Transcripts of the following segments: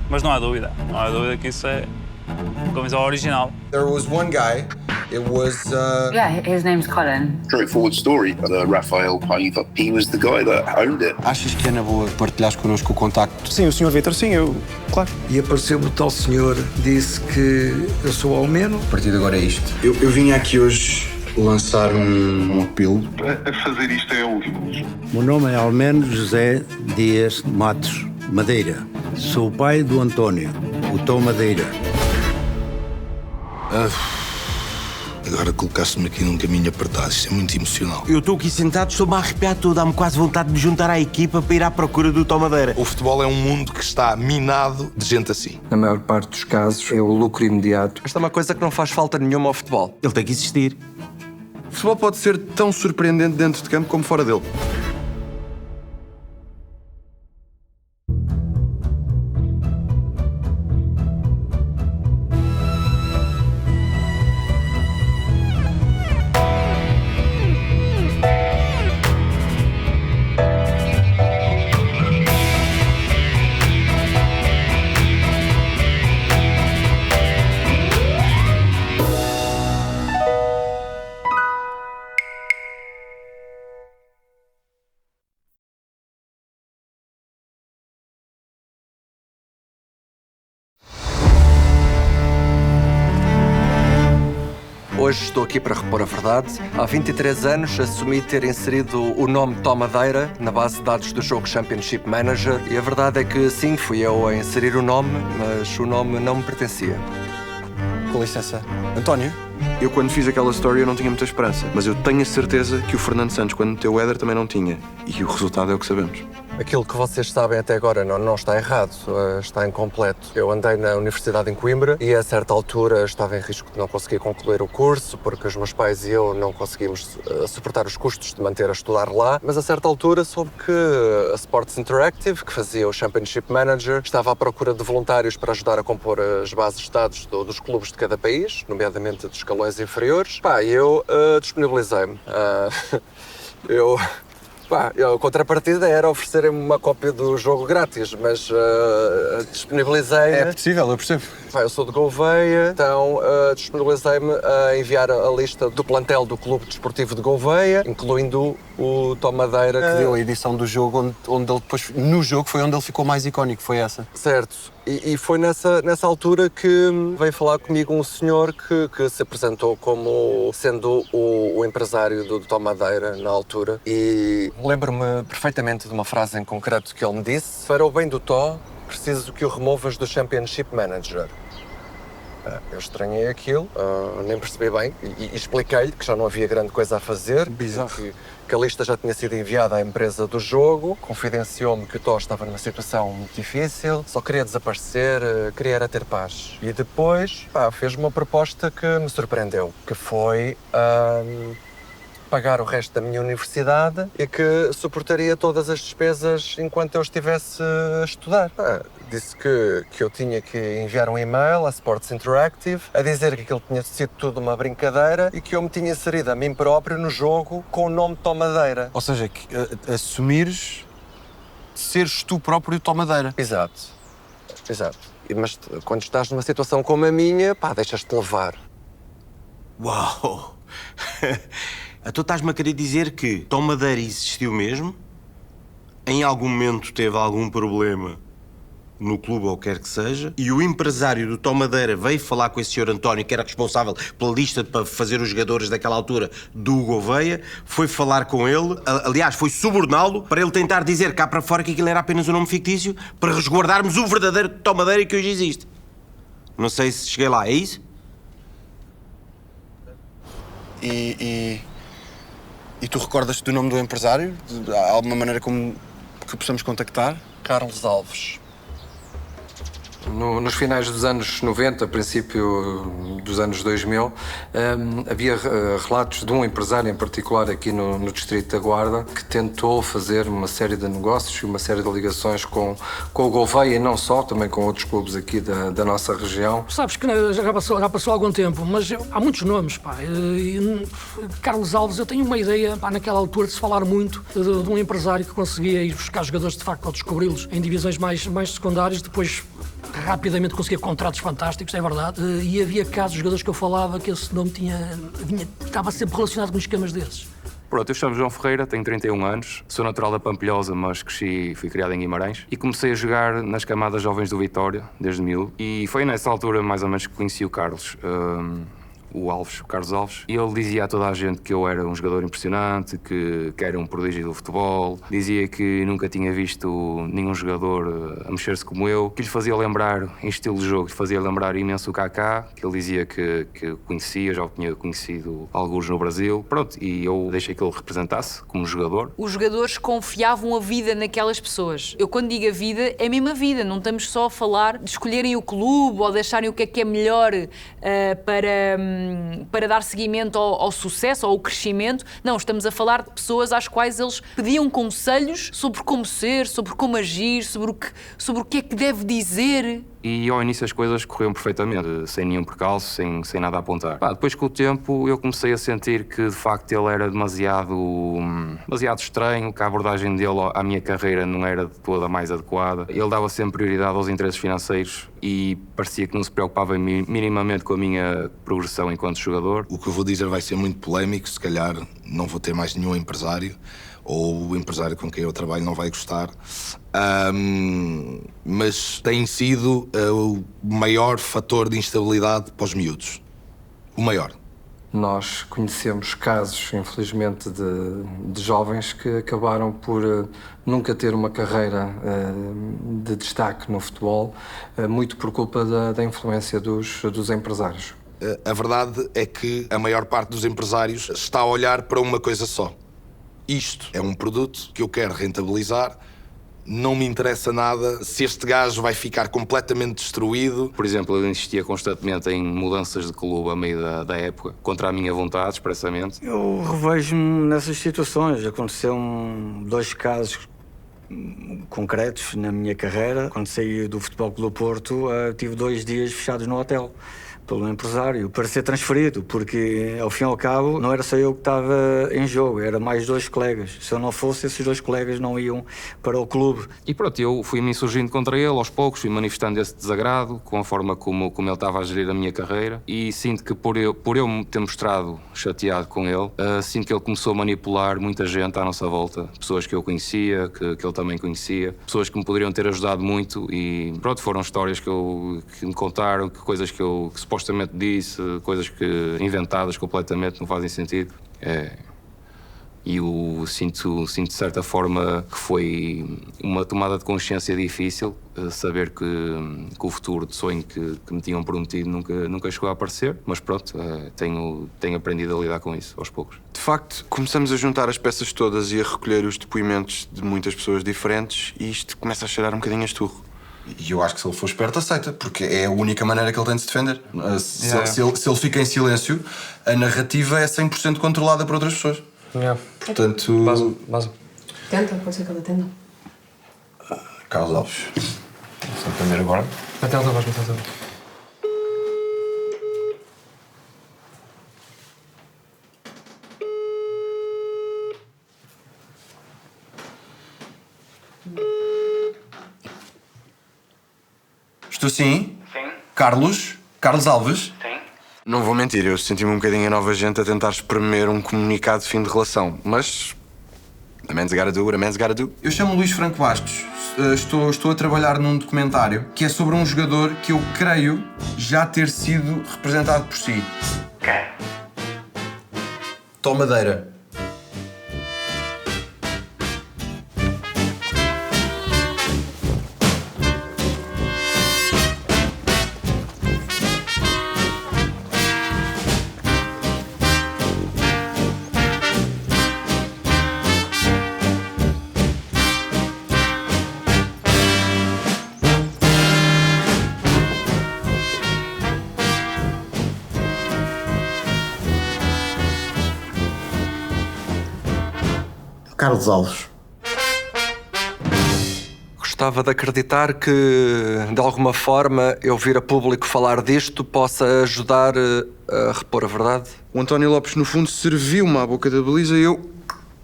Mas não há dúvida que isso é uma camisola original. There was one guy, it was... Yeah, his name's Colin. Straightforward story. Rafael Paiva, he was the guy that owned it. Achas que é na boa partilhares connosco o contacto? Sim, o Sr. Vítor, sim, claro. E apareceu-me o tal senhor, disse que eu sou almeno. A partir de agora é isto. Eu vim aqui hoje lançar um apelo. A fazer isto é último. O meu nome é Almeno José Dias Matos Madeira. Sou o pai do António, o Tom Madeira. Agora colocaste-me aqui num caminho apertado, isto é muito emocional. Eu estou aqui sentado, estou-me a arrepiar todo, dá-me quase vontade de me juntar à equipa para ir à procura do Tom Madeira. O futebol é um mundo que está minado de gente assim. Na maior parte dos casos é o lucro imediato. Esta é uma coisa que não faz falta nenhuma ao futebol. Ele tem que existir. O futebol pode ser tão surpreendente dentro de campo como fora dele. Hoje estou aqui para repor a verdade. Há 23 anos assumi ter inserido o nome Tom Madeira na base de dados do jogo Championship Manager e a verdade é que sim, fui eu a inserir o nome, mas o nome não me pertencia. Com licença. António? Eu, quando fiz aquela story, eu não tinha muita esperança. Mas eu tenho a certeza que o Fernando Santos, quando meteu o Éder, também não tinha. E o resultado é o que sabemos. Aquilo que vocês sabem até agora não está errado, está incompleto. Eu andei na Universidade em Coimbra e a certa altura estava em risco de não conseguir concluir o curso porque os meus pais e eu não conseguimos suportar os custos de manter a estudar lá. Mas a certa altura soube que a Sports Interactive, que fazia o Championship Manager, estava à procura de voluntários para ajudar a compor as bases de dados dos clubes de cada país, nomeadamente dos escalões inferiores. E eu disponibilizei-me. A contrapartida era oferecerem-me uma cópia do jogo grátis, mas disponibilizei-me... É possível, eu percebo. Eu sou de Gouveia, então disponibilizei-me a enviar a lista do plantel do Clube Desportivo de Gouveia, incluindo o Tom Madeira. Que deu a edição do jogo onde ele depois... No jogo foi onde ele ficou mais icónico, foi essa. Certo. E foi nessa altura que veio falar comigo um senhor que se apresentou como sendo o empresário do Tom Madeira na altura. E lembro-me perfeitamente de uma frase em concreto que ele me disse: para o bem do Tom, preciso que o removas do Championship Manager. Eu estranhei aquilo, nem percebi bem e expliquei-lhe que já não havia grande coisa a fazer. Bizarro. Que a lista já tinha sido enviada à empresa do jogo, confidenciou-me que o Tó estava numa situação muito difícil, só queria desaparecer, queria era ter paz. E depois fez-me uma proposta que me surpreendeu, que foi pagar o resto da minha universidade e que suportaria todas as despesas enquanto eu estivesse a estudar. Disse que eu tinha que enviar um e-mail à Sports Interactive a dizer que aquilo tinha sido tudo uma brincadeira e que eu me tinha inserido a mim próprio no jogo com o nome Tom Madeira. Ou seja, que assumires seres tu próprio o Tom Madeira. Exato. Mas quando estás numa situação como a minha, deixas-te levar. Uau! Tu estás-me a querer dizer que Tom Madeira existiu mesmo? Em algum momento teve algum problema no clube ou quer que seja, e o empresário do Tom Madeira veio falar com esse senhor António, que era responsável pela lista para fazer os jogadores daquela altura do Gouveia, foi falar com ele, aliás, foi suborná-lo para ele tentar dizer cá para fora que aquilo era apenas um nome fictício para resguardarmos o verdadeiro Tom Madeira que hoje existe. Não sei se cheguei lá, é isso? E tu recordas-te do nome do empresário? Há alguma maneira como que possamos contactar? Carlos Alves. Nos finais dos anos 90, princípio dos anos 2000, havia relatos de um empresário em particular aqui no Distrito da Guarda que tentou fazer uma série de negócios e uma série de ligações com o Gouveia e não só, também com outros clubes aqui da nossa região. Sabes que já passou algum tempo, mas há muitos nomes, Carlos Alves, eu tenho uma ideia, naquela altura de se falar muito de um empresário que conseguia ir buscar jogadores de facto ao descobri-los em divisões mais secundárias, depois rapidamente conseguia contratos fantásticos, é verdade. E havia casos de jogadores que eu falava que esse nome estava sempre relacionado com esquemas desses. Pronto, eu chamo João Ferreira, tenho 31 anos, sou natural da Pampilhosa, mas fui criado em Guimarães e comecei a jogar nas camadas jovens do Vitória, desde miúdo, e foi nessa altura mais ou menos que conheci o Carlos. O Carlos Alves, e ele dizia a toda a gente que eu era um jogador impressionante, que era um prodígio do futebol, dizia que nunca tinha visto nenhum jogador a mexer-se como eu, que lhe fazia lembrar, em estilo de jogo, lhe fazia lembrar imenso o Kaká, que ele dizia que conhecia, já o tinha conhecido alguns no Brasil, pronto, e eu deixei que ele representasse como jogador. Os jogadores confiavam a vida naquelas pessoas. Eu quando digo a vida, é mesmo a vida, não estamos só a falar de escolherem o clube ou de acharem o que é melhor para dar seguimento ao sucesso ou ao crescimento. Não, estamos a falar de pessoas às quais eles pediam conselhos sobre como ser, sobre como agir, sobre o que é que deve dizer. E ao início as coisas corriam perfeitamente, sem nenhum percalço, sem nada a apontar. Depois com o tempo eu comecei a sentir que de facto ele era demasiado estranho, que a abordagem dele à minha carreira não era de toda a mais adequada. Ele dava sempre prioridade aos interesses financeiros e parecia que não se preocupava minimamente com a minha progressão enquanto jogador. O que eu vou dizer vai ser muito polémico, se calhar não vou ter mais nenhum empresário, ou o empresário com quem eu trabalho não vai gostar, mas tem sido o maior fator de instabilidade para os miúdos. O maior. Nós conhecemos casos, infelizmente, de jovens que acabaram por nunca ter uma carreira de destaque no futebol, muito por culpa da influência dos empresários. A verdade é que a maior parte dos empresários está a olhar para uma coisa só. Isto é um produto que eu quero rentabilizar, não me interessa nada se este gajo vai ficar completamente destruído. Por exemplo, eu insistia constantemente em mudanças de clube a meio da época, contra a minha vontade, expressamente. Eu revejo-me nessas situações. Aconteceram 2 casos concretos na minha carreira. Quando saí do Futebol Clube do Porto, tive 2 dias fechados no hotel pelo empresário para ser transferido, porque ao fim e ao cabo não era só eu que estava em jogo, era mais 2 colegas. Se eu não fosse, esses 2 colegas não iam para o clube. E pronto, eu fui-me insurgindo contra ele aos poucos, fui manifestando esse desagrado com a forma como ele estava a gerir a minha carreira, e sinto que por eu me ter mostrado chateado com ele, sinto que ele começou a manipular muita gente à nossa volta, pessoas que eu conhecia, que ele também conhecia, pessoas que me poderiam ter ajudado muito, e pronto, foram histórias que me contaram, coisas que supostamente disse, coisas que inventadas completamente, não fazem sentido. E eu sinto de certa forma que foi uma tomada de consciência difícil, saber que o futuro de sonho que me tinham prometido nunca chegou a aparecer, mas pronto, tenho aprendido a lidar com isso aos poucos. De facto, começamos a juntar as peças todas e a recolher os depoimentos de muitas pessoas diferentes e isto começa a cheirar um bocadinho a esturro. E eu acho que se ele for esperto, aceita, porque é a única maneira que ele tem de se defender. Se ele fica em silêncio, a narrativa é 100% controlada por outras pessoas. Portanto... Base. Tenta, pode ser que ele atenda. Carlos Alves. Vou atender agora. Vai. Estou sim? Sim. Carlos Alves? Sim. Não vou mentir, eu senti-me um bocadinho a nova gente a tentar espremer um comunicado de fim de relação, mas... a man's gotta do what a man's gotta do. Eu chamo Luís Franco Bastos. Estou a trabalhar num documentário que é sobre um jogador que eu creio já ter sido representado por si. Quem? Tom Madeira. Carlos Alves. Gostava de acreditar que, de alguma forma, eu vir a público falar disto possa ajudar a repor a verdade. O António Lopes, no fundo, serviu-me à boca da baliza e eu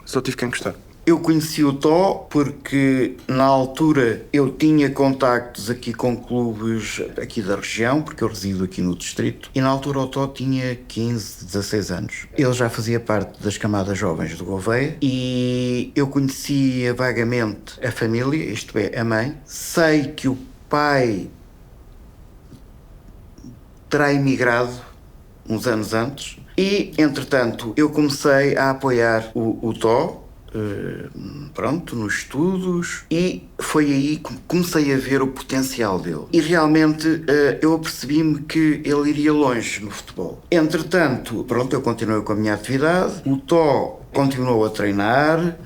só tive que encostar. Eu conheci o Tó porque, na altura, eu tinha contactos aqui com clubes aqui da região, porque eu resido aqui no distrito, e na altura o Tó tinha 15, 16 anos. Ele já fazia parte das camadas jovens do Gouveia e eu conhecia vagamente a família, isto é, a mãe. Sei que o pai terá emigrado uns anos antes e, entretanto, eu comecei a apoiar o Tó, pronto, nos estudos, e foi aí que comecei a ver o potencial dele. E realmente eu apercebi-me que ele iria longe no futebol. Entretanto, pronto, eu continuei com a minha atividade, o Tó continuou a treinar,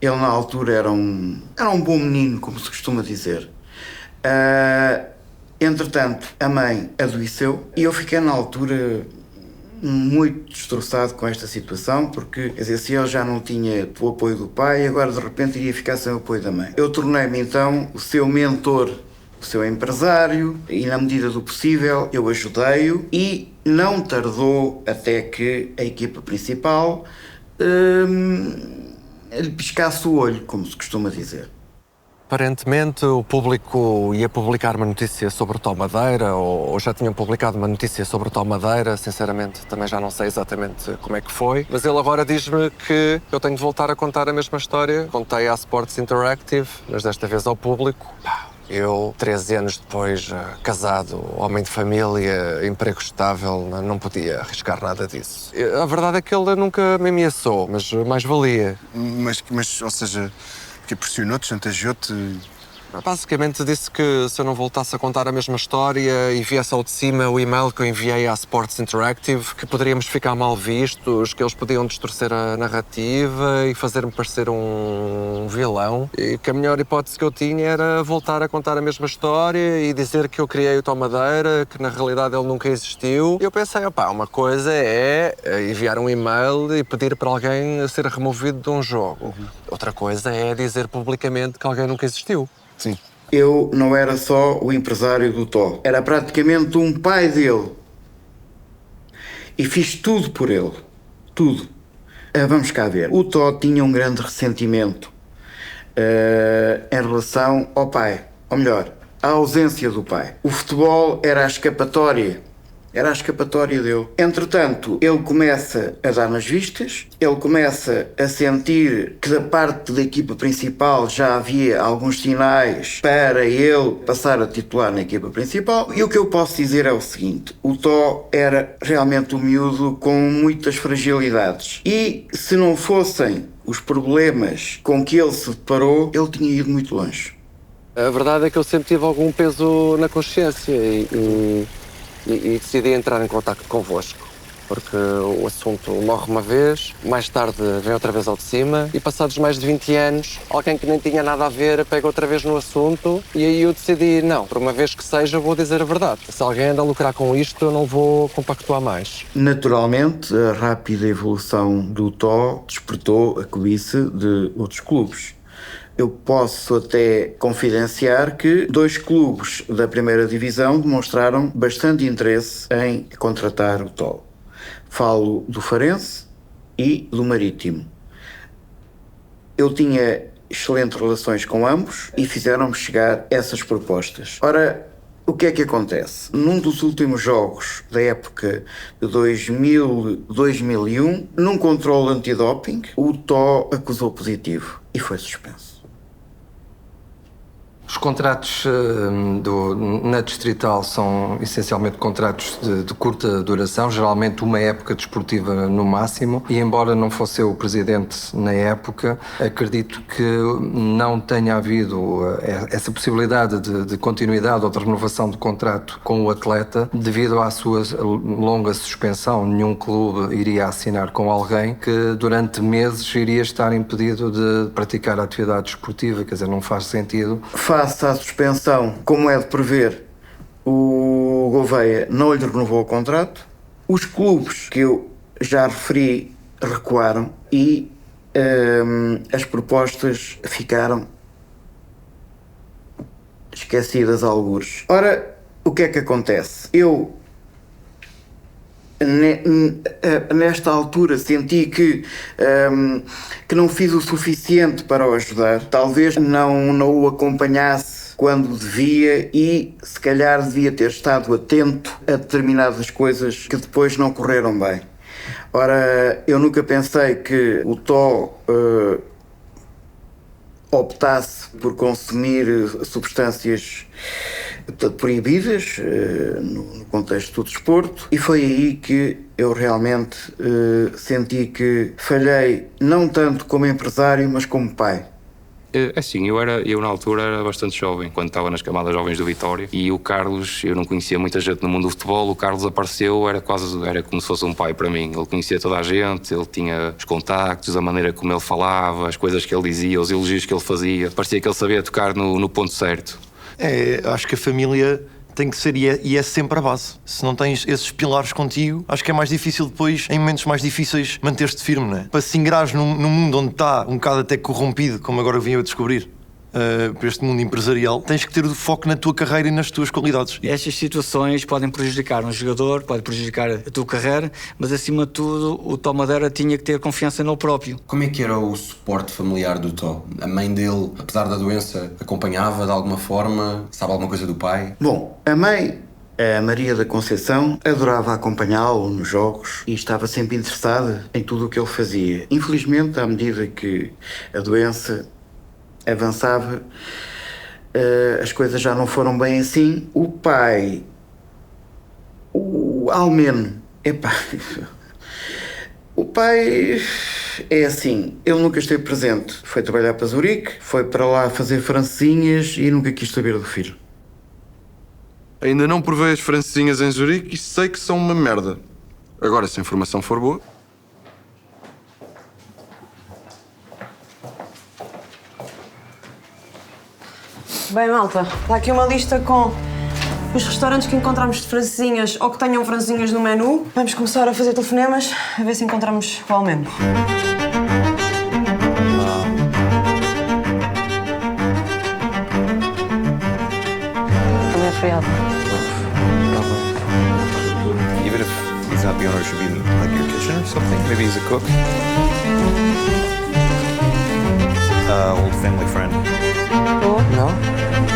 ele na altura era um bom menino, como se costuma dizer. Entretanto, a mãe adoeceu e eu fiquei na altura muito destroçado com esta situação, porque, quer dizer, se ele já não tinha o apoio do pai, agora de repente iria ficar sem o apoio da mãe. Eu tornei-me então o seu mentor, o seu empresário, e na medida do possível eu ajudei-o, e não tardou até que a equipa principal lhe piscasse o olho, como se costuma dizer. Aparentemente o público ia publicar uma notícia sobre o Tó Madeira, ou já tinham publicado uma notícia sobre o Tó Madeira, sinceramente também já não sei exatamente como é que foi, mas ele agora diz-me que eu tenho de voltar a contar a mesma história. Contei à Sports Interactive, mas desta vez ao público. Eu, 13 anos depois, casado, homem de família, emprego estável, não podia arriscar nada disso. A verdade é que ele nunca me ameaçou, mas mais valia. Mas ou seja, que pressionou-te, chantageou-te? Basicamente disse que se eu não voltasse a contar a mesma história e viesse ao de cima o e-mail que eu enviei à Sports Interactive, que poderíamos ficar mal vistos, que eles podiam distorcer a narrativa e fazer-me parecer um vilão, e que a melhor hipótese que eu tinha era voltar a contar a mesma história e dizer que eu criei o Tó Madeira, que na realidade ele nunca existiu. E eu pensei, opá, uma coisa é enviar um e-mail e pedir para alguém ser removido de um jogo. Outra coisa é dizer publicamente que alguém nunca existiu. Sim. Eu não era só o empresário do Tó, era praticamente um pai dele. E fiz tudo por ele. Tudo. Vamos cá ver. O Tó tinha um grande ressentimento em relação ao pai. Ou melhor, à ausência do pai. O futebol era a escapatória. Era a escapatória dele. Entretanto, ele começa a dar nas vistas, ele começa a sentir que da parte da equipa principal já havia alguns sinais para ele passar a titular na equipa principal. E o que eu posso dizer é o seguinte: o Tó era realmente um miúdo com muitas fragilidades. E se não fossem os problemas com que ele se deparou, ele tinha ido muito longe. A verdade é que eu sempre tive algum peso na consciência e decidi entrar em contacto convosco, porque o assunto morre uma vez, mais tarde vem outra vez ao de cima, e passados mais de 20 anos, alguém que nem tinha nada a ver pega outra vez no assunto, e aí eu decidi, não, por uma vez que seja, vou dizer a verdade. Se alguém anda a lucrar com isto, eu não vou compactuar mais. Naturalmente, a rápida evolução do Tó despertou a cobiça de outros clubes. Eu posso até confidenciar que 2 clubes da primeira divisão demonstraram bastante interesse em contratar o Tó. Falo do Farense e do Marítimo. Eu tinha excelentes relações com ambos e fizeram-me chegar essas propostas. Ora, o que é que acontece? Num dos últimos jogos da época de 2000-2001, num controle antidoping, o Tó acusou positivo e foi suspenso. Os contratos na Distrital são essencialmente contratos de curta duração, geralmente uma época desportiva no máximo, e embora não fosse eu o presidente na época, acredito que não tenha havido essa possibilidade de continuidade ou de renovação do contrato com o atleta devido à sua longa suspensão. Nenhum clube iria assinar com alguém que durante meses iria estar impedido de praticar a atividade desportiva, quer dizer, não faz sentido. Face à suspensão, como é de prever, o Gouveia não lhe renovou o contrato. Os clubes que eu já referi recuaram e as propostas ficaram esquecidas a algures. Ora, o que é que acontece? Eu nesta altura senti que não fiz o suficiente para o ajudar. Talvez não o acompanhasse quando devia e se calhar devia ter estado atento a determinadas coisas que depois não correram bem. Ora, eu nunca pensei que o Tó optasse por consumir substâncias proibidas no contexto do desporto, e foi aí que eu realmente senti que falhei não tanto como empresário, mas como pai. Assim, eu na altura era bastante jovem, quando estava nas camadas jovens do Vitória, e o Carlos, eu não conhecia muita gente no mundo do futebol, o Carlos apareceu, era como se fosse um pai para mim. Ele conhecia toda a gente, ele tinha os contactos, a maneira como ele falava, as coisas que ele dizia, os elogios que ele fazia. Parecia que ele sabia tocar no ponto certo. Acho que a família tem que ser e é sempre a base. Se não tens esses pilares contigo, acho que é mais difícil depois, em momentos mais difíceis, manter-te firme, não é? Para se ingrares num mundo onde está um bocado até corrompido, como agora vim eu a descobrir, para este mundo empresarial, tens que ter o foco na tua carreira e nas tuas qualidades. Estas situações podem prejudicar um jogador, pode prejudicar a tua carreira, mas acima de tudo o Tó Madeira tinha que ter confiança nele próprio. Como é que era o suporte familiar do Tó? A mãe dele, apesar da doença, acompanhava de alguma forma? Sabe alguma coisa do pai? Bom, a mãe, a Maria da Conceição, adorava acompanhá-lo nos jogos e estava sempre interessada em tudo o que ele fazia. Infelizmente, à medida que a doença avançava, as coisas já não foram bem assim. O pai, o Almeno, o pai é assim, ele nunca esteve presente. Foi trabalhar para Zurique, foi para lá fazer francesinhas e nunca quis saber do filho. Ainda não provei as francesinhas em Zurique e sei que são uma merda. Agora, se a informação for boa... Bem, malta, está aqui uma lista com os restaurantes que encontramos de francesinhas ou que tenham francesinhas no menu. Vamos começar a fazer telefonemas, a ver se encontramos o Almeno. Também é feriado. Even if he's not the owner, should be in like your kitchen or something. Maybe he's a cook. Old family friend. Não?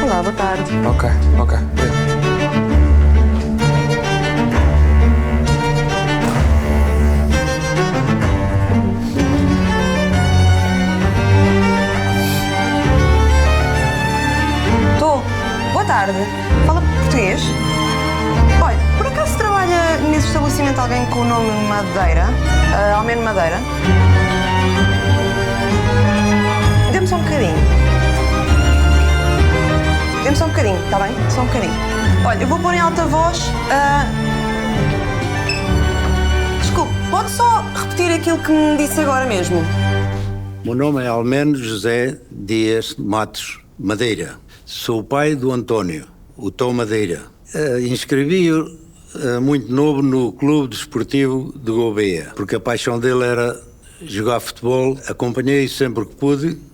Olá, boa tarde. Ok. Tô. Boa tarde. Fala português? Olha, por acaso trabalha nesse estabelecimento alguém com o nome Madeira? Almeno Madeira? Dê-me só um bocadinho. Dê-me só um bocadinho, está bem? Só um bocadinho. Olha, eu vou pôr em alta voz. Desculpe, pode só repetir aquilo que me disse agora mesmo? O meu nome é Almeno José Dias Matos Madeira. Sou o pai do António, o Tó Madeira. Inscrevi-o muito novo no Clube Desportivo de Gouveia, porque a paixão dele era jogar futebol. Acompanhei-o sempre que pude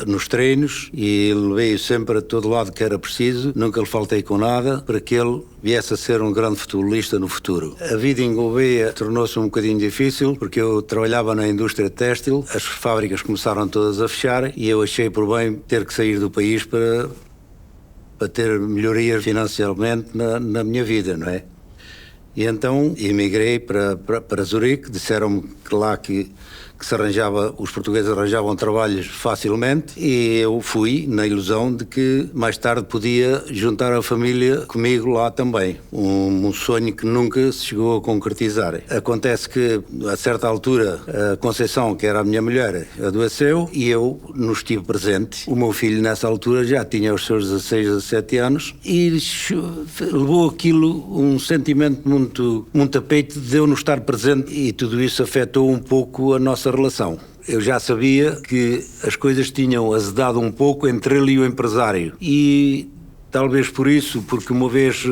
nos treinos e levei-o sempre a todo lado que era preciso. Nunca lhe faltei com nada para que ele viesse a ser um grande futebolista no futuro. A vida em Gouveia tornou-se um bocadinho difícil porque eu trabalhava na indústria têxtil, as fábricas começaram todas a fechar e eu achei por bem ter que sair do país para ter melhorias financeiramente na minha vida, não é? E então emigrei para Zurique. Disseram-me que lá que os portugueses arranjavam trabalhos facilmente e eu fui na ilusão de que mais tarde podia juntar a família comigo lá também. Um sonho que nunca se chegou a concretizar. Acontece que a certa altura a Conceição, que era a minha mulher, adoeceu e eu não estive presente. O meu filho nessa altura já tinha os seus 16, 17 anos e levou aquilo um sentimento muito a peito de eu não estar presente e tudo isso afetou um pouco a nossa relação. Eu já sabia que as coisas tinham azedado um pouco entre ele e o empresário e talvez por isso, porque uma vez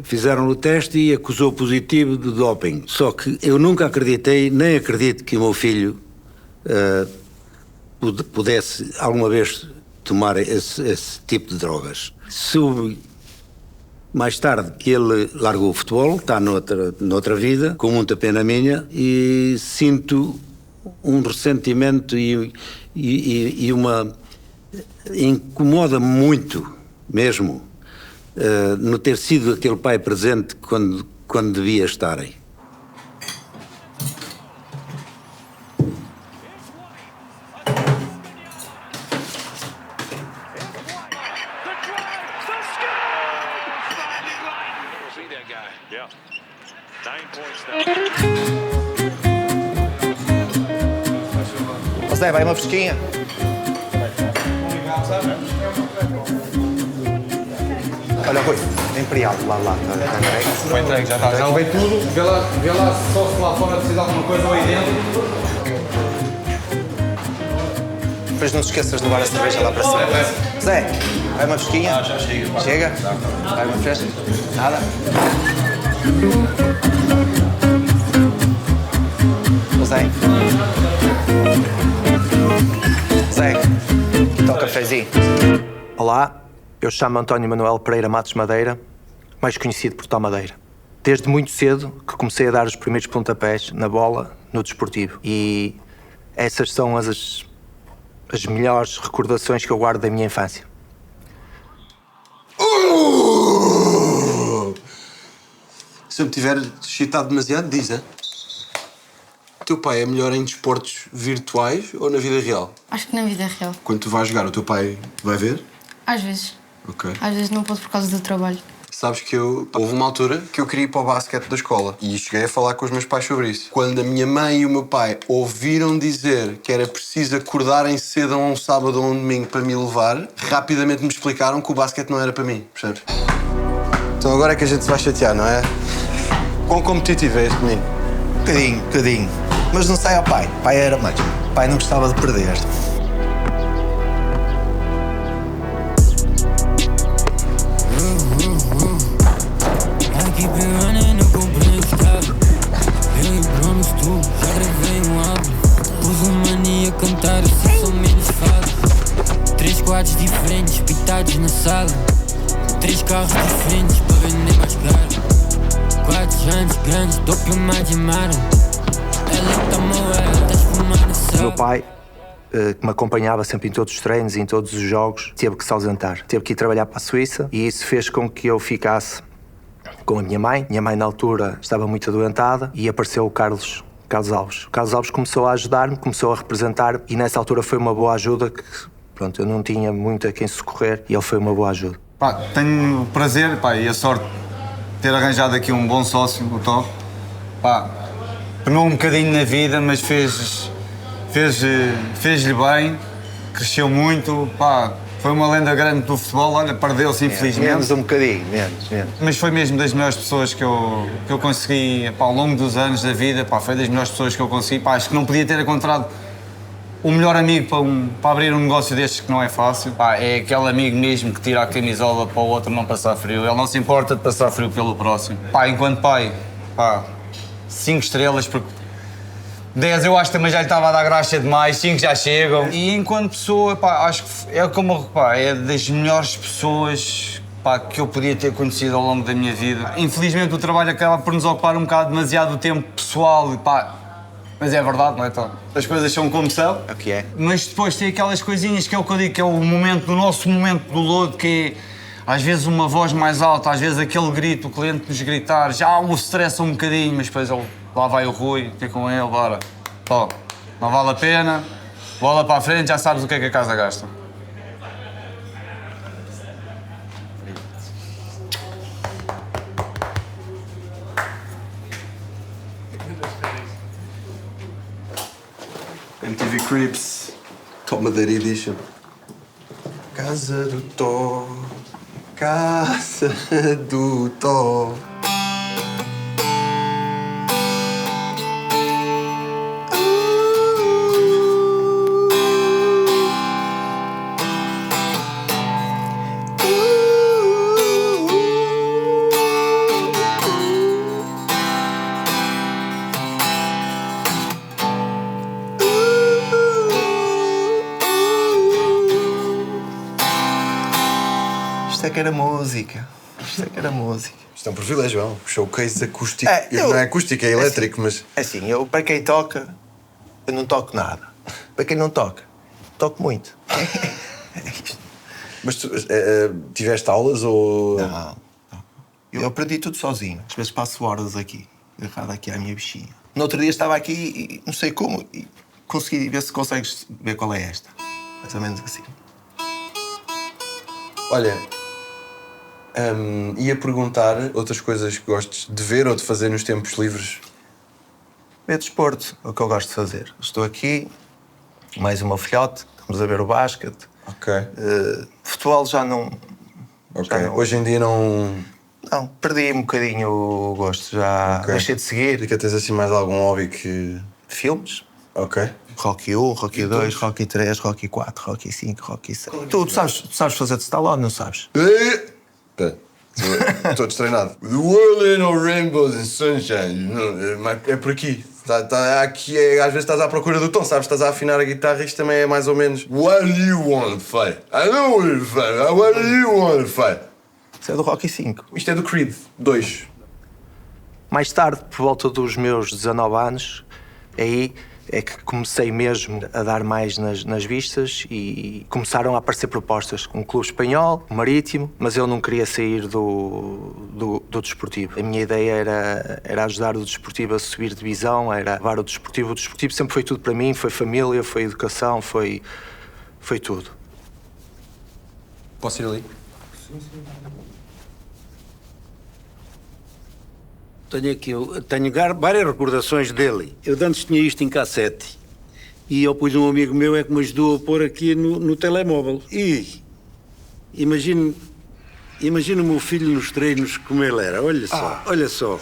fizeram o teste e acusou positivo de doping. Só que eu nunca acreditei, nem acredito que o meu filho pudesse alguma vez tomar esse tipo de drogas. Soube Mais tarde, ele largou o futebol, está noutra vida, com muita pena minha, e sinto um ressentimento e uma... incomoda-me muito, mesmo, no ter sido aquele pai presente quando devia estarem. Zé, vai uma fresquinha. Olha, Rui, Imperial, lá. Foi entregue, já está. Já levei tudo. Vê lá só se lá fora precisa de alguma coisa ou aí dentro. Depois não te esqueças de levar a cerveja lá para cima. Zé, vai uma fresquinha? Já chega. Chega? Vai uma fresca? Nada? Zé, aqui está o cafezinho. Olá, eu chamo António Manuel Pereira Matos Madeira, mais conhecido por Tó Madeira. Desde muito cedo que comecei a dar os primeiros pontapés na bola, no desportivo. E essas são as melhores recordações que eu guardo da minha infância. Se eu me tiver excitado demasiado, diz, é? O teu pai é melhor em desportos virtuais ou na vida real? Acho que na vida real. Quando tu vais jogar, o teu pai vai ver? Às vezes. Ok. Às vezes não posso por causa do trabalho. Sabes que houve uma altura que eu queria ir para o basquete da escola e cheguei a falar com os meus pais sobre isso. Quando a minha mãe e o meu pai ouviram dizer que era preciso acordarem cedo a um sábado ou um domingo para me levar, rapidamente me explicaram que o basquete não era para mim, percebes? Então agora é que a gente se vai chatear, não é? Quão competitivo é este menino? Bocadinho. Mas não sai ao pai. Pai era mais. Pai não gostava de perder. Cantar, se são menos fado. 3 quadros diferentes, pitados na sala. 3 carros diferentes para vender mais caro. 4 jantes grandes, doppio mais de mar. Ela tá moeda, tá espumando na sala. O meu pai, que me acompanhava sempre em todos os treinos e em todos os jogos, teve que se ausentar. Teve que ir trabalhar para a Suíça e isso fez com que eu ficasse com a minha mãe. Minha mãe, na altura, estava muito adoentada e apareceu o Carlos Alves. O Carlos Alves começou a ajudar-me, começou a representar e nessa altura foi uma boa ajuda que, pronto, eu não tinha muito a quem socorrer e ele foi uma boa ajuda. Pá, tenho o prazer e a sorte de ter arranjado aqui um bom sócio, o Tó. Pá, pegou um bocadinho na vida, mas fez-lhe bem, cresceu muito, pá, foi uma lenda grande do futebol, olha, perdeu-se infelizmente. Menos um bocadinho, menos. Mas foi mesmo das melhores pessoas que eu consegui, pá, ao longo dos anos da vida, pá, foi das melhores pessoas que eu consegui, pá, acho que não podia ter encontrado o melhor amigo para abrir um negócio destes que não é fácil. Pá, é aquele amigo mesmo que tira a camisola para o outro não passar frio, ele não se importa de passar frio pelo próximo. Pá, enquanto pai, pá, 5 estrelas, porque 10 eu acho que também já lhe estava a dar graxa demais, 5 já chegam. E enquanto pessoa, pá, acho que é das melhores pessoas, pá, que eu podia ter conhecido ao longo da minha vida. Infelizmente o trabalho acaba por nos ocupar um bocado demasiado tempo pessoal, pá, mas é verdade, não é, Tom? As coisas são como são. É o que é. Mas depois tem aquelas coisinhas que é o que eu digo, que é o nosso momento do lodo, que é às vezes uma voz mais alta, às vezes aquele grito, o cliente nos gritar, já o estressa um bocadinho, mas depois lá vai o Rui, ter com ele, bora. Tó, não vale a pena, bola para a frente, já sabes o que é que a casa gasta. MTV Cribs, Tó Madeira Edition. Casa do Tó, casa do Tó. Isto é que era música. Sei que era música. Isto é um privilégio, é um showcase acústico. Não é acústico, é elétrico, mas... Assim, eu, para quem toca, eu não toco nada. Para quem não toca, toco muito. Mas tu tiveste aulas ou... Não. Eu aprendi tudo sozinho. Às vezes passo horas aqui, agarrado aqui à minha bichinha. No outro dia estava aqui e não sei como, e consegui ver se consegues ver qual é esta. Mais ou menos assim. Olha, ia perguntar outras coisas que gostes de ver ou de fazer nos tempos livres. Ver desporto, é o que eu gosto de fazer. Estou aqui, mais o meu filhote, estamos a ver o basquete. Ok. Futebol já não... Ok. Já não... Hoje em dia não... Não, perdi um bocadinho o gosto, já deixei de seguir. E que tens assim mais algum hobby que... Filmes. Ok. Rocky 1, Rocky 2, Rocky 3, Rocky 4, Rocky 5, Rocky 6. Tu sabes fazer de Stallone, não sabes? Espera, estou destreinado. The world ain't no rainbows and sunshine. É por aqui. Aqui às vezes estás à procura do tom, sabes? Estás a afinar a guitarra e isto também é mais ou menos... What do you want to fight? I know what to fight. What do you want to fight? Isso é do Rocky 5. Isto é do Creed 2. Mais tarde, por volta dos meus 19 anos, aí é que comecei mesmo a dar mais nas vistas e começaram a aparecer propostas. Um clube espanhol, um Marítimo, mas eu não queria sair do desportivo. A minha ideia era ajudar o desportivo a subir divisão, era levar o desportivo. O desportivo sempre foi tudo para mim, foi família, foi educação, foi tudo. Posso ir ali? Sim. Tenho várias recordações dele. Eu antes tinha isto em cassete. E eu pus um amigo meu é que me ajudou a pôr aqui no telemóvel. E imagino o meu filho nos treinos como ele era. Olha só.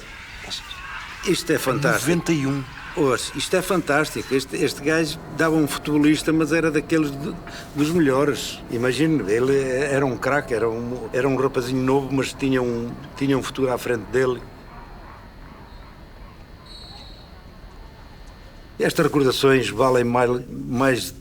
Isto é fantástico. 91. Ouça, isto é fantástico. Este gajo dava um futebolista, mas era daqueles dos melhores. Imagino, ele era um craque, era um rapazinho novo, mas tinha um futuro à frente dele. Estas recordações valem mais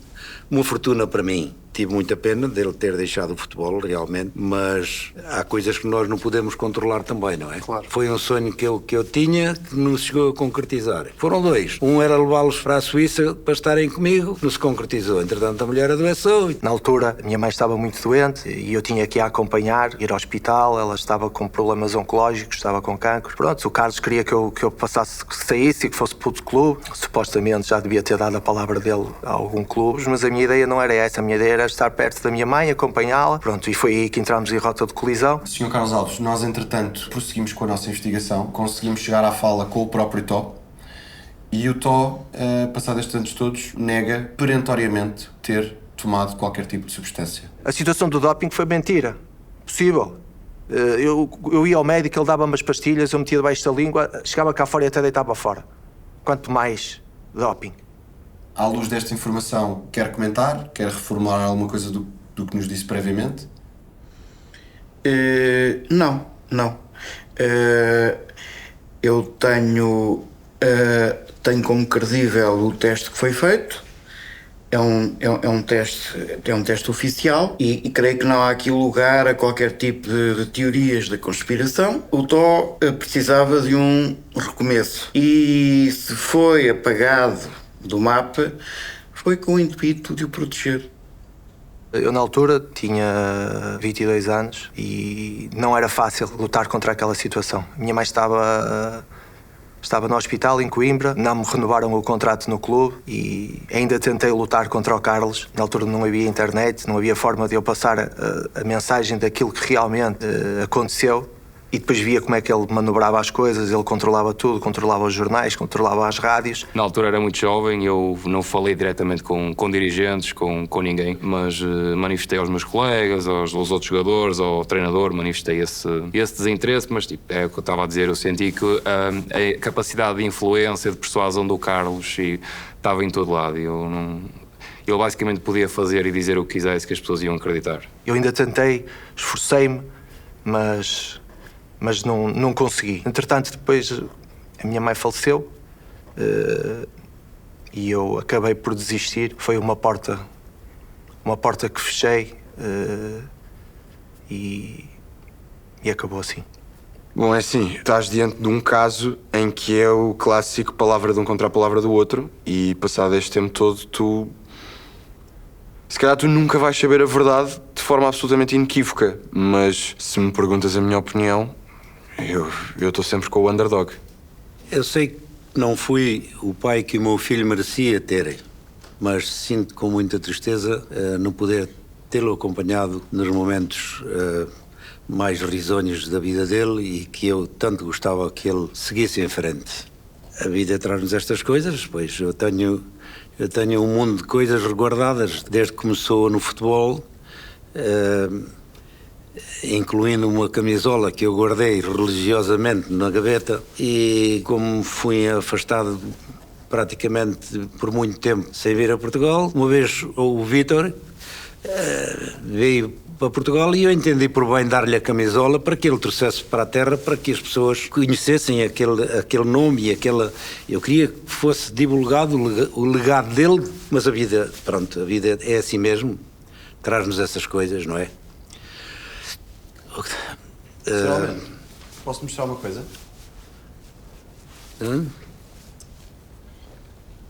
uma fortuna para mim. Tive muita pena dele ter deixado o futebol, realmente, mas há coisas que nós não podemos controlar também, não é? Claro. Foi um sonho que eu tinha que não se chegou a concretizar. Foram dois. Um era levá-los para a Suíça para estarem comigo, não se concretizou. Entretanto, a mulher adoeceu. Na altura, a minha mãe estava muito doente e eu tinha que a acompanhar, ir ao hospital. Ela estava com problemas oncológicos, estava com cancro. Pronto, o Carlos queria que eu passasse, que saísse e que fosse para outro clube. Supostamente já devia ter dado a palavra dele a algum clube, mas a minha ideia não era essa. A minha ideia era estar perto da minha mãe, acompanhá-la. Pronto, e foi aí que entramos em rota de colisão. Sr. Carlos Alves, nós entretanto prosseguimos com a nossa investigação, conseguimos chegar à fala com o próprio Tó e o Tó, passados estes anos todos, nega perentoriamente ter tomado qualquer tipo de substância. A situação do doping foi mentira. Possível. Eu ia ao médico, ele dava-me as pastilhas, eu metia debaixo da língua, chegava cá fora e até deitava fora. Quanto mais doping. À luz desta informação, quer comentar? Quer reformular alguma coisa do que nos disse previamente? Não. Eu tenho como credível o teste que foi feito. É um teste oficial e creio que não há aqui lugar a qualquer tipo de teorias da conspiração. O Tó precisava de um recomeço e se foi apagado do mapa, foi com o intuito de o proteger. Eu, na altura, tinha 22 anos e não era fácil lutar contra aquela situação. Minha mãe estava no hospital, em Coimbra, não me renovaram o contrato no clube e ainda tentei lutar contra o Carlos. Na altura não havia internet, não havia forma de eu passar a mensagem daquilo que realmente aconteceu. E depois via como é que ele manobrava as coisas, ele controlava tudo, controlava os jornais, controlava as rádios. Na altura era muito jovem, eu não falei diretamente com dirigentes, com ninguém, mas manifestei aos meus colegas, aos outros jogadores, ao treinador, manifestei esse desinteresse, mas tipo, é o que eu estava a dizer, eu senti que a capacidade de influência, de persuasão do Carlos estava em todo lado. Eu basicamente podia fazer e dizer o que quisesse que as pessoas iam acreditar. Eu ainda tentei, esforcei-me, mas não consegui. Entretanto, depois a minha mãe faleceu e eu acabei por desistir. Foi uma porta que fechei e E acabou assim. Bom, é assim, estás diante de um caso em que é o clássico palavra de um contra a palavra do outro e passado este tempo todo se calhar tu nunca vais saber a verdade de forma absolutamente inequívoca, mas se me perguntas a minha opinião, eu estou sempre com o underdog. Eu sei que não fui o pai que o meu filho merecia ter, mas sinto com muita tristeza não poder tê-lo acompanhado nos momentos mais risonhos da vida dele e que eu tanto gostava que ele seguisse em frente. A vida traz-nos estas coisas, pois eu tenho um mundo de coisas reguardadas desde que começou no futebol, incluindo uma camisola que eu guardei religiosamente na gaveta, e como fui afastado praticamente por muito tempo sem vir a Portugal, uma vez o Vítor veio para Portugal e eu entendi por bem dar-lhe a camisola para que ele trouxesse para a terra, para que as pessoas conhecessem aquele nome e aquela... Eu queria que fosse divulgado o legado dele, mas a vida, pronto, a vida é assim mesmo, traz-nos essas coisas, não é? Posso mostrar uma coisa?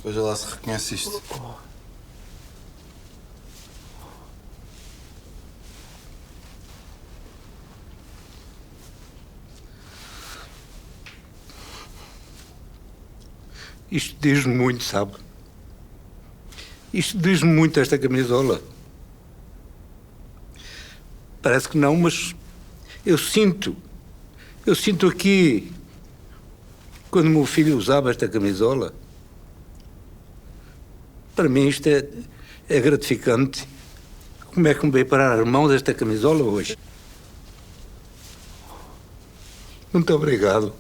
Veja lá se reconhece isto. Isto diz-me muito, sabe? Isto diz-me muito, esta camisola. Parece que não, mas eu sinto aqui, quando o meu filho usava esta camisola, para mim isto é gratificante. Como é que me veio parar as mãos esta camisola hoje? Muito obrigado.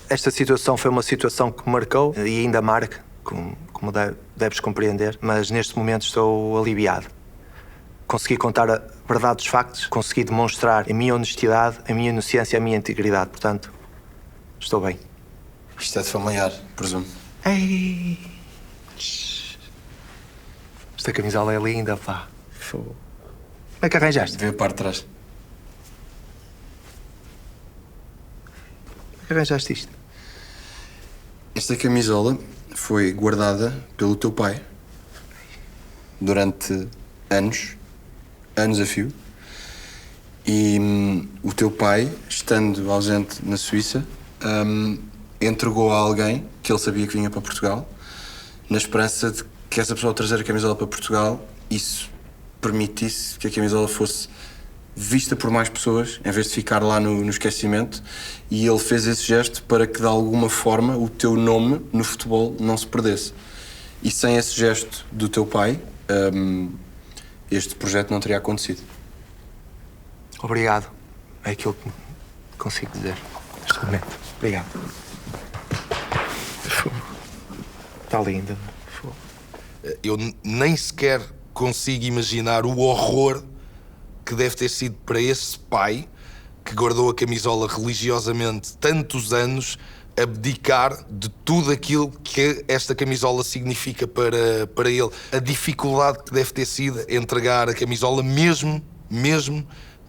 Esta situação foi uma situação que me marcou e ainda marca, como deves compreender, mas neste momento estou aliviado. Consegui contar a verdade dos factos, consegui demonstrar a minha honestidade, a minha inocência e a minha integridade. Portanto, estou bem. Isto é de familiar, presumo. Ei! Esta camisola é linda, pá. Como é que arranjaste? Vê a parte de trás. Como é que arranjaste isto? Esta camisola foi guardada pelo teu pai durante anos a fio, e o teu pai, estando ausente na Suíça, entregou a alguém que ele sabia que vinha para Portugal, na esperança de que essa pessoa, ao trazer a camisola para Portugal, isso permitisse que a camisola fosse vista por mais pessoas, em vez de ficar lá no esquecimento, e ele fez esse gesto para que, de alguma forma, o teu nome no futebol não se perdesse. E sem esse gesto do teu pai, este projeto não teria acontecido. Obrigado. É aquilo que consigo dizer neste momento. Obrigado. Está linda. Eu nem sequer consigo imaginar o horror que deve ter sido para esse pai que guardou a camisola religiosamente tantos anos, abdicar de tudo aquilo que esta camisola significa para ele. A dificuldade que deve ter sido entregar a camisola, mesmo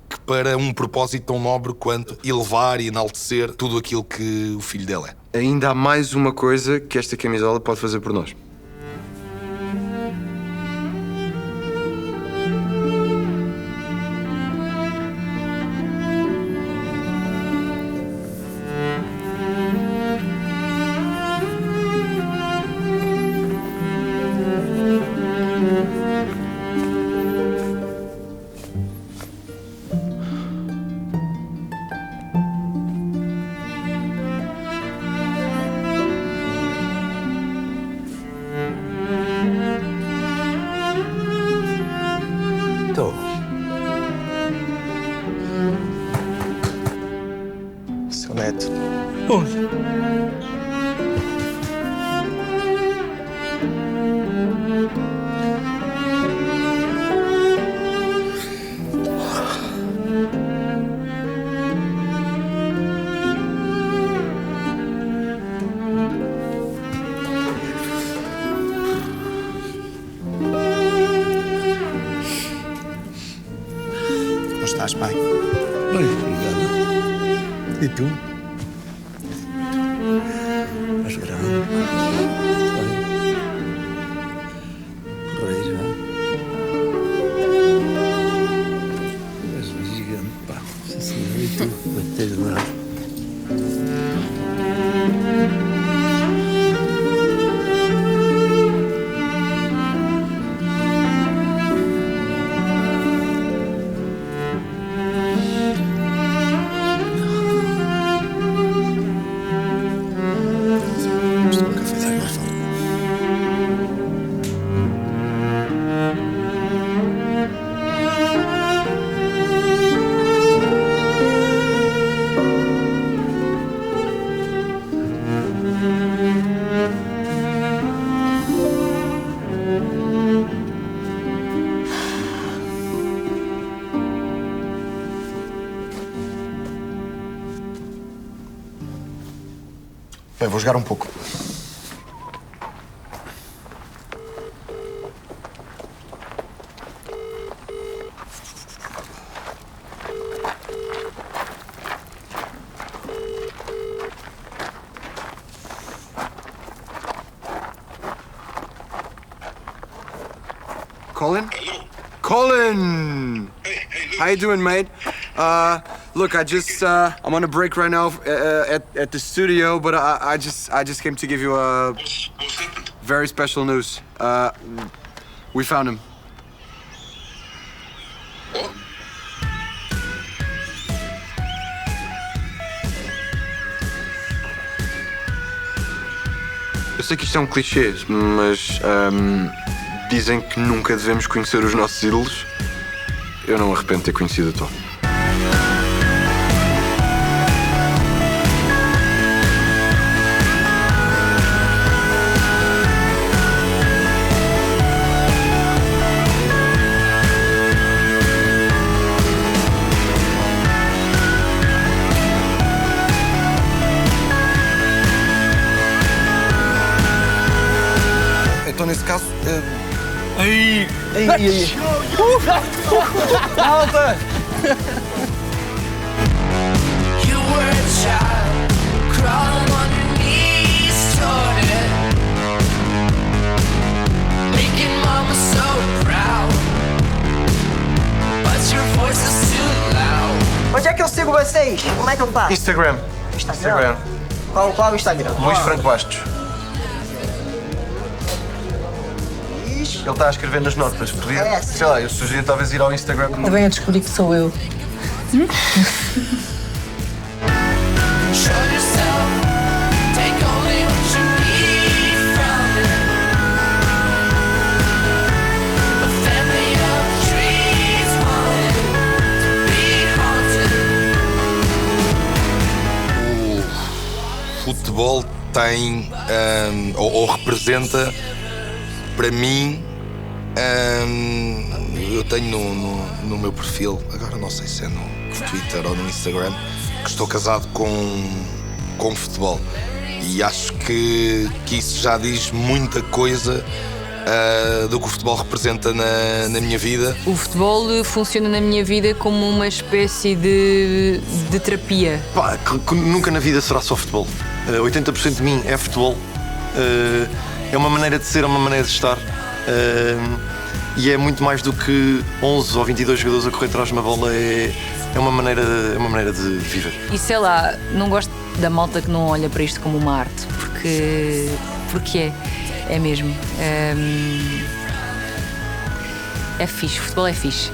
que para um propósito tão nobre quanto elevar e enaltecer tudo aquilo que o filho dele é. Ainda há mais uma coisa que esta camisola pode fazer por nós. Seu neto. Ai, obrigado. E tu? Estás grande. Rei já. És um gigante, pá. Sim, senhor. E tu? Vai ter de dar. Bem, vou jogar um pouco. Colin? Colin! How you doing, mate? Look, I'm on a break right now at the studio, but I just came to give you a very special news. We found him. Eu sei que isto é um clichê, mas dizem que nunca devemos conhecer os nossos ídolos. Eu não me arrependo de ter conhecido o Tom. Então, nesse caso... Ai! Malta! You were a child, crawling on your knees toward it, making mama so proud, but your voice is too loud. Onde é que eu sigo vocês? Como é que eu faço? Instagram. Qual o Instagram? Luís Franco Bastos. Ele está a escrever nas notas. Podia, sei lá, eu sugeria talvez ir ao Instagram. Eu venho a descobrir que sou eu. O futebol tem, ou representa, para mim, eu tenho no meu perfil, agora não sei se é no Twitter ou no Instagram, que estou casado com futebol. E acho que isso já diz muita coisa do que o futebol representa na minha vida. O futebol funciona na minha vida como uma espécie de terapia. Pá, nunca na vida será só futebol. 80% de mim é futebol. É uma maneira de ser, é uma maneira de estar. E é muito mais do que 11 ou 22 jogadores a correr atrás de uma bola. É uma maneira de viver. E sei lá, não gosto da malta que não olha para isto como uma arte, porque é mesmo. É fixe, o futebol é fixe.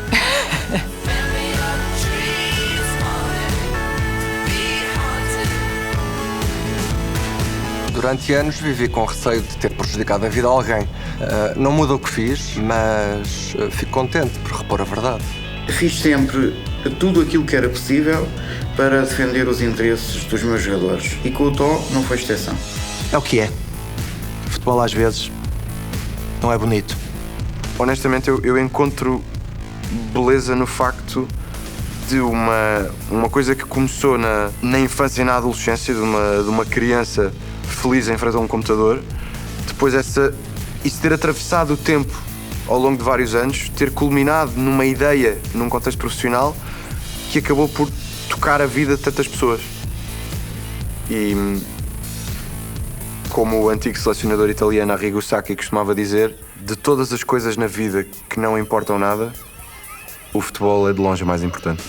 Durante anos vivi com receio de ter prejudicado a vida a alguém. Não muda o que fiz, mas fico contente por repor a verdade. Fiz sempre tudo aquilo que era possível para defender os interesses dos meus jogadores. E com o Tó não foi exceção. É o que é. O futebol às vezes não é bonito. Honestamente, eu encontro beleza no facto de uma coisa que começou na infância e na adolescência, de uma criança feliz em frente a um computador, depois isso ter atravessado o tempo ao longo de vários anos, ter culminado numa ideia, num contexto profissional, que acabou por tocar a vida de tantas pessoas. E como o antigo selecionador italiano Arrigo Sacchi costumava dizer, de todas as coisas na vida que não importam nada, o futebol é de longe a mais importante.